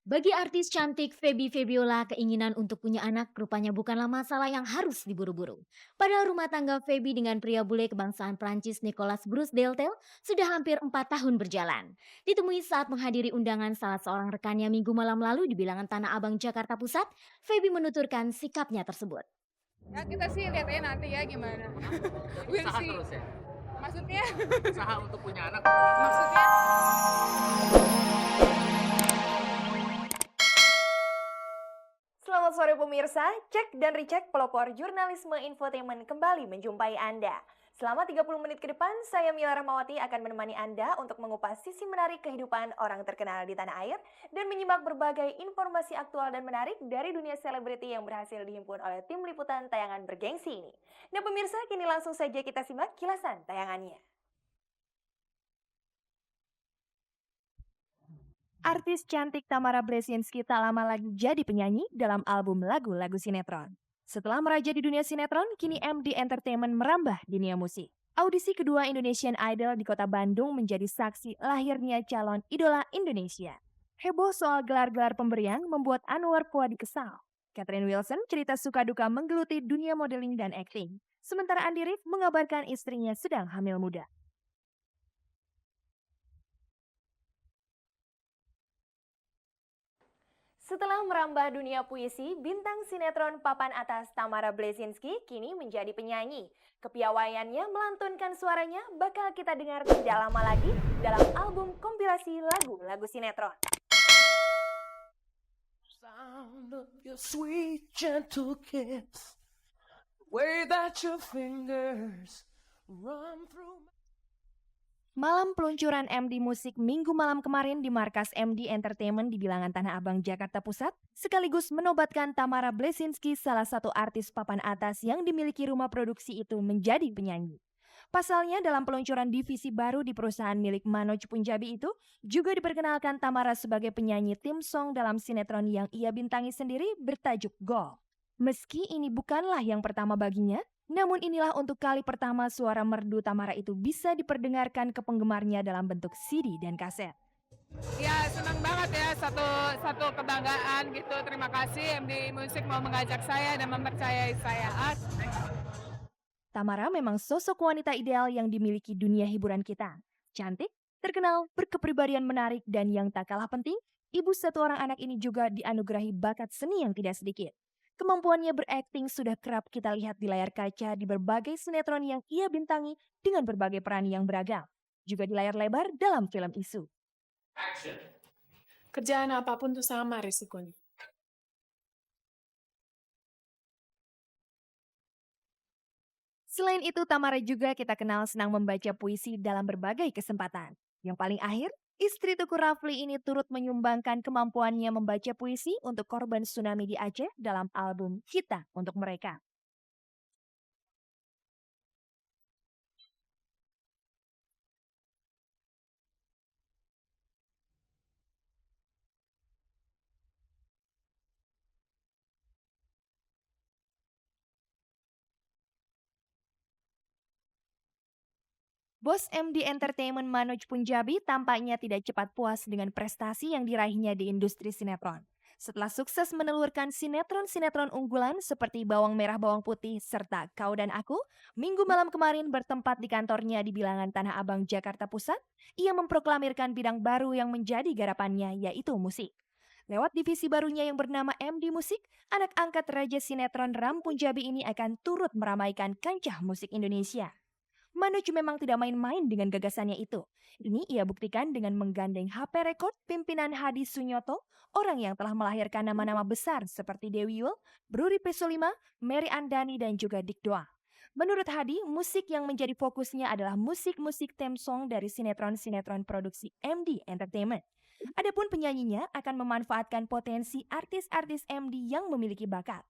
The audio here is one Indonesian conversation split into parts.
Bagi artis cantik Feby Febiola, keinginan untuk punya anak rupanya bukanlah masalah yang harus diburu-buru. Padahal rumah tangga Feby dengan pria bule kebangsaan Prancis Nicolas Bruce Deltel sudah hampir 4 tahun berjalan. Ditemui saat menghadiri undangan salah seorang rekannya minggu malam lalu di bilangan Tanah Abang, Jakarta Pusat, Feby menuturkan sikapnya tersebut. Ya kita sih lihat aja nanti ya gimana. Jadi We'll usaha see. terus ya? Maksudnya? Usaha untuk punya anak. Maksudnya? Selamat sore pemirsa, cek dan recheck pelopor jurnalisme infotainment kembali menjumpai Anda. Selama 30 menit ke depan, saya Mila Rahmawati akan menemani Anda untuk mengupas sisi menarik kehidupan orang terkenal di tanah air dan menyimak berbagai informasi aktual dan menarik dari dunia selebriti yang berhasil dihimpun oleh tim liputan tayangan bergengsi ini. Nah pemirsa, kini langsung saja kita simak kilasan tayangannya. Artis cantik Tamara Bleszynsky tak lama lagi jadi penyanyi dalam album lagu-lagu sinetron. Setelah meraja di dunia sinetron, kini MD Entertainment merambah dunia musik. Audisi kedua Indonesian Idol di kota Bandung menjadi saksi lahirnya calon idola Indonesia. Heboh soal gelar-gelar pemberian membuat Anwar Fuadi kesal. Catherine Wilson cerita suka duka menggeluti dunia modeling dan akting. Sementara Andi Rif mengabarkan istrinya sedang hamil muda. Setelah merambah dunia puisi, bintang sinetron papan atas Tamara Bleszynsky kini menjadi penyanyi. Kepiawaiannya melantunkan suaranya bakal kita dengar tidak lama lagi dalam album kompilasi lagu-lagu sinetron. Sound of your sweet gentle kiss, the way that your fingers run through. Malam peluncuran MD Musik minggu malam kemarin di markas MD Entertainment di bilangan Tanah Abang, Jakarta Pusat, sekaligus menobatkan Tamara Bleszynsky, salah satu artis papan atas yang dimiliki rumah produksi itu, menjadi penyanyi. Pasalnya dalam peluncuran divisi baru di perusahaan milik Manoj Punjabi itu, juga diperkenalkan Tamara sebagai penyanyi tim song dalam sinetron yang ia bintangi sendiri bertajuk Gol. Meski ini bukanlah yang pertama baginya, namun inilah untuk kali pertama suara merdu Tamara itu bisa diperdengarkan ke penggemarnya dalam bentuk CD dan kaset. Ya senang banget ya, satu kebanggaan gitu. Terima kasih MD Musik mau mengajak saya dan mempercayai saya. Tamara memang sosok wanita ideal yang dimiliki dunia hiburan kita. Cantik, terkenal, berkepribadian menarik, dan yang tak kalah penting, ibu satu orang anak ini juga dianugerahi bakat seni yang tidak sedikit. Kemampuannya berakting sudah kerap kita lihat di layar kaca di berbagai sinetron yang ia bintangi dengan berbagai peran yang beragam. Juga di layar lebar dalam film isu. Kerjaan apapun tuh sama risikonya. Selain itu, Tamara juga kita kenal senang membaca puisi dalam berbagai kesempatan. Yang paling akhir, istri Tuku Rafli ini turut menyumbangkan kemampuannya membaca puisi untuk korban tsunami di Aceh dalam album Kita Untuk Mereka. Bos MD Entertainment Manoj Punjabi tampaknya tidak cepat puas dengan prestasi yang diraihnya di industri sinetron. Setelah sukses menelurkan sinetron-sinetron unggulan seperti Bawang Merah Bawang Putih serta Kau dan Aku, minggu malam kemarin bertempat di kantornya di bilangan Tanah Abang, Jakarta Pusat, ia memproklamirkan bidang baru yang menjadi garapannya, yaitu musik. Lewat divisi barunya yang bernama MD Musik, anak angkat Raja Sinetron Ram Punjabi ini akan turut meramaikan kancah musik Indonesia. Manoj memang tidak main-main dengan gagasannya itu. Ini ia buktikan dengan menggandeng HP Rekod pimpinan Hadi Sunyoto, orang yang telah melahirkan nama-nama besar seperti Dewi Yull, Bruri Pesolima, Mary Andani, dan juga Dik Doa. Menurut Hadi, musik yang menjadi fokusnya adalah musik-musik theme song dari sinetron-sinetron produksi MD Entertainment. Adapun penyanyinya akan memanfaatkan potensi artis-artis MD yang memiliki bakat.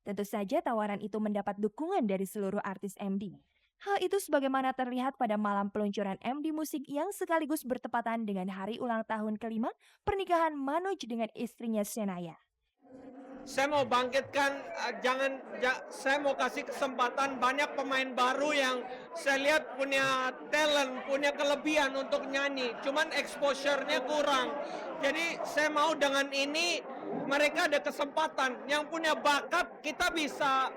Tentu saja tawaran itu mendapat dukungan dari seluruh artis MD. Hal itu sebagaimana terlihat pada malam peluncuran MD Musik yang sekaligus bertepatan dengan hari ulang tahun kelima pernikahan Manoj dengan istrinya Shenaya. saya mau bangkitkan, saya mau kasih kesempatan banyak pemain baru yang saya lihat punya talent, punya kelebihan untuk nyanyi, cuman exposure-nya kurang. Jadi saya mau dengan ini mereka ada kesempatan, yang punya bakat kita bisa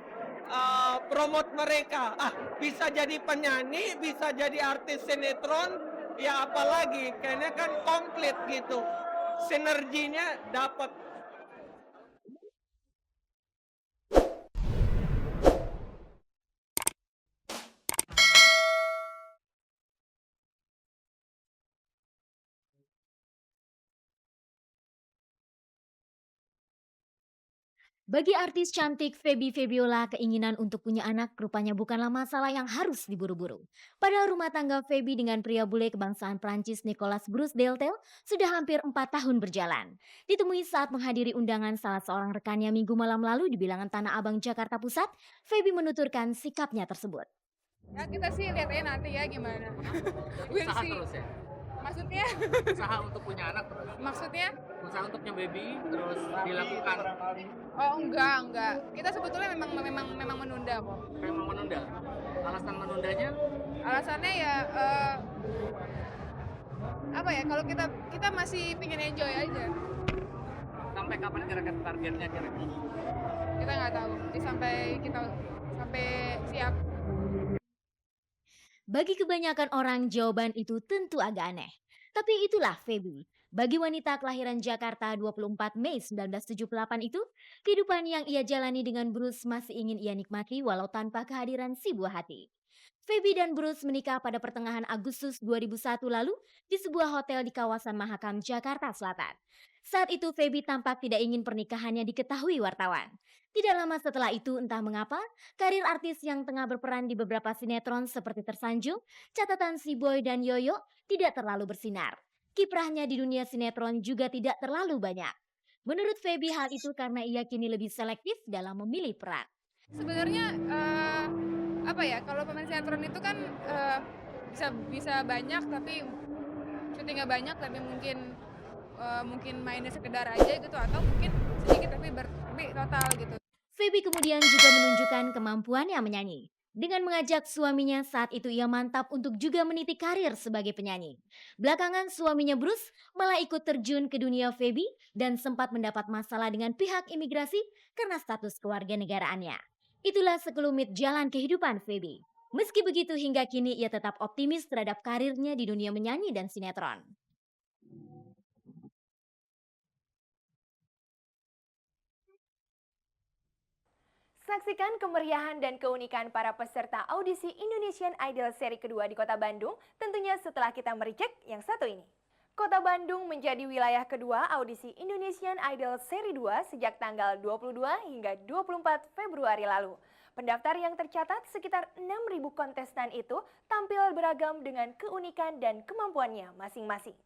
promote mereka. Bisa jadi penyanyi, bisa jadi artis sinetron, ya apalagi, kayaknya kan komplit gitu. Sinerginya dapat. Bagi artis cantik Feby Febiola, keinginan untuk punya anak rupanya bukanlah masalah yang harus diburu-buru. Padahal rumah tangga Feby dengan pria bule kebangsaan Prancis Nicolas Bruce Deltel sudah hampir 4 tahun berjalan. Ditemui saat menghadiri undangan salah seorang rekannya minggu malam lalu di bilangan Tanah Abang, Jakarta Pusat, Feby menuturkan sikapnya tersebut. Ya kita sih lihat aja nanti ya gimana. We'll Usaha see. terus ya? Maksudnya? Usaha untuk punya anak terus? Maksudnya? Usaha untuk punya baby terus dilakukan? Oh enggak. Kita sebetulnya memang menunda kok. Memang menunda? Alasan menundanya? Alasannya ya apa ya? Kalau kita masih pingin enjoy aja. Sampai kapan kira-kira targetnya kira-kira? Kita nggak tahu. Sampai siap. Bagi kebanyakan orang jawaban itu tentu agak aneh. Tapi itulah Feby. Bagi wanita kelahiran Jakarta 24 Mei 1978 itu, kehidupan yang ia jalani dengan Bruce masih ingin ia nikmati walau tanpa kehadiran si buah hati. Feby dan Bruce menikah pada pertengahan Agustus 2001 lalu di sebuah hotel di kawasan Mahakam, Jakarta Selatan. Saat itu Feby tampak tidak ingin pernikahannya diketahui wartawan. Tidak lama setelah itu, entah mengapa, karir artis yang tengah berperan di beberapa sinetron seperti Tersanjung, Catatan Si Boy dan Yoyo tidak terlalu bersinar. Kiprahnya di dunia sinetron juga tidak terlalu banyak. Menurut Feby, hal itu karena ia kini lebih selektif dalam memilih peran. Sebenarnya apa ya? Kalau pemain sinetron itu kan bisa banyak tapi syutingnya banyak tapi mungkin mainnya sekedar aja gitu atau mungkin sedikit tapi total gitu. Feby kemudian juga menunjukkan kemampuannya menyanyi. Dengan mengajak suaminya saat itu ia mantap untuk juga meniti karir sebagai penyanyi. Belakangan suaminya Bruce malah ikut terjun ke dunia Feby dan sempat mendapat masalah dengan pihak imigrasi karena status kewarganegaraannya. Itulah sekelumit jalan kehidupan Feby. Meski begitu hingga kini ia tetap optimis terhadap karirnya di dunia menyanyi dan sinetron. Saksikan kemeriahan dan keunikan para peserta audisi Indonesian Idol seri kedua di Kota Bandung, tentunya setelah kita mericek yang satu ini. Kota Bandung menjadi wilayah kedua audisi Indonesian Idol seri 2 sejak tanggal 22 hingga 24 Februari lalu. Pendaftar yang tercatat sekitar 6.000 kontestan itu tampil beragam dengan keunikan dan kemampuannya masing-masing.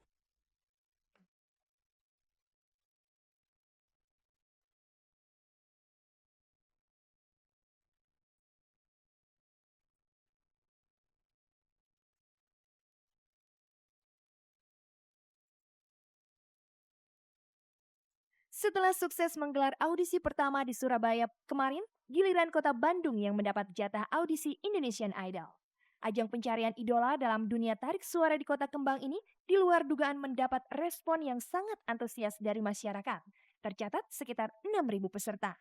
Setelah sukses menggelar audisi pertama di Surabaya kemarin, giliran Kota Bandung yang mendapat jatah audisi Indonesian Idol. Ajang pencarian idola dalam dunia tarik suara di Kota Kembang ini di luar dugaan mendapat respon yang sangat antusias dari masyarakat. Tercatat sekitar 6.000 peserta.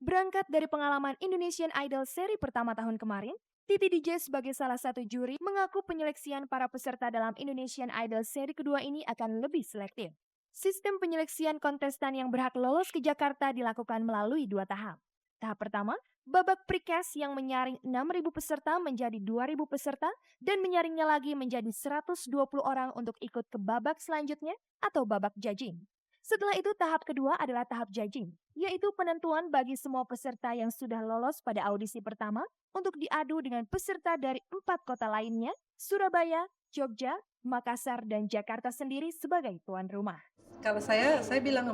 Berangkat dari pengalaman Indonesian Idol seri pertama tahun kemarin, Titi DJ sebagai salah satu juri mengaku penyeleksian para peserta dalam Indonesian Idol seri kedua ini akan lebih selektif. Sistem penyeleksian kontestan yang berhak lolos ke Jakarta dilakukan melalui 2 tahap. Tahap pertama, babak precast yang menyaring 6.000 peserta menjadi 2.000 peserta dan menyaringnya lagi menjadi 120 orang untuk ikut ke babak selanjutnya atau babak judging. Setelah itu tahap kedua adalah tahap judging, yaitu penentuan bagi semua peserta yang sudah lolos pada audisi pertama untuk diadu dengan peserta dari 4 kota lainnya, Surabaya, Jogja, Makassar, dan Jakarta sendiri sebagai tuan rumah. Kalau saya bilang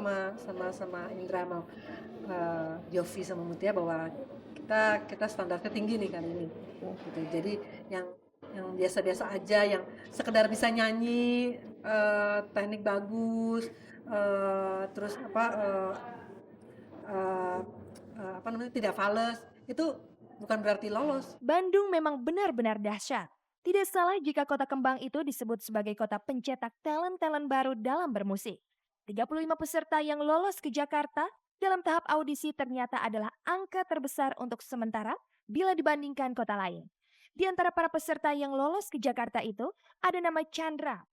sama Indra sama Yofi sama Mutia bahwa kita standarnya tinggi nih kali ini. Gitu. Jadi yang biasa-biasa aja, yang sekedar bisa nyanyi, teknik bagus, terus eh, apa namanya, tidak fales, itu bukan berarti lolos. Bandung memang benar-benar dahsyat. Tidak salah jika kota kembang itu disebut sebagai kota pencetak talent-talent baru dalam bermusik. 35 peserta yang lolos ke Jakarta dalam tahap audisi ternyata adalah angka terbesar untuk sementara bila dibandingkan kota lain. Di antara para peserta yang lolos ke Jakarta itu, ada nama Chandra.